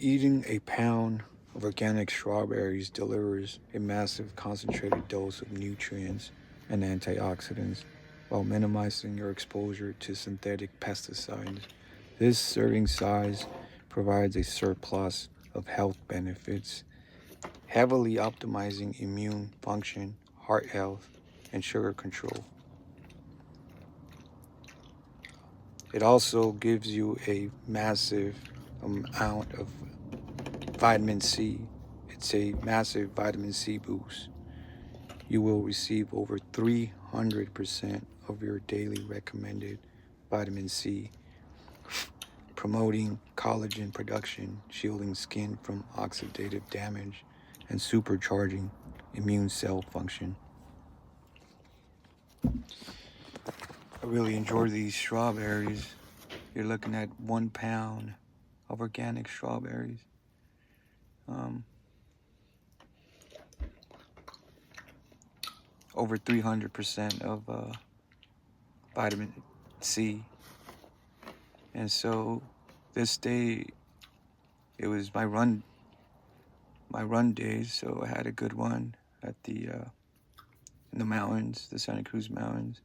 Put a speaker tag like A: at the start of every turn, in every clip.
A: Eating a pound of organic strawberries delivers a massive concentrated dose of nutrients and antioxidants while minimizing your exposure to synthetic pesticides. This serving size provides a surplus of health benefits, heavily optimizing immune function, heart health, and sugar control. It also gives you a massive amount of vitamin C. It's a massive vitamin C boost. You will receive over 300% of your daily recommended vitamin C, promoting collagen production, shielding skin from oxidative damage, and supercharging immune cell function. I really enjoy these strawberries. You're looking at 1 pound of organic strawberries. Over 300% of vitamin C. And so this day, it was my run days, so I had a good one at the in the mountains, the Santa Cruz Mountains.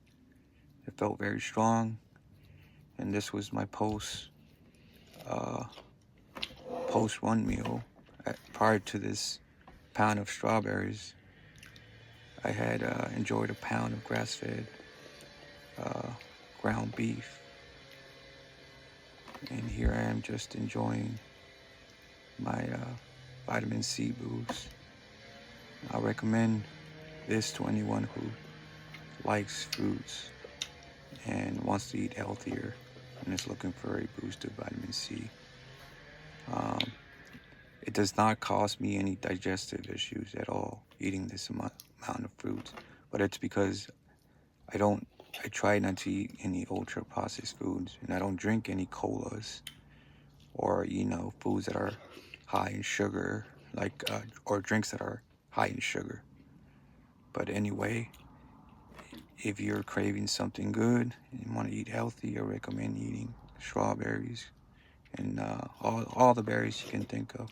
A: It felt very strong, and this was my post run meal. Prior to this pound of strawberries, I had enjoyed a pound of grass-fed ground beef, and here I am just enjoying my vitamin C boost. I recommend this to anyone who likes fruits and wants to eat healthier and is looking for a boost of vitamin C. It does not cause me any digestive issues at all eating this amount of fruits, but it's because I try not to eat any ultra processed foods, and I don't drink any colas or foods that are high in sugar, like or drinks that are high in sugar. But anyway, if you're craving something good and you want to eat healthy, I recommend eating strawberries and all the berries you can think of.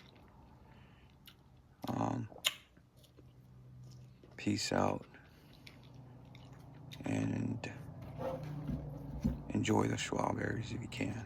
A: Peace out and enjoy the strawberries if you can.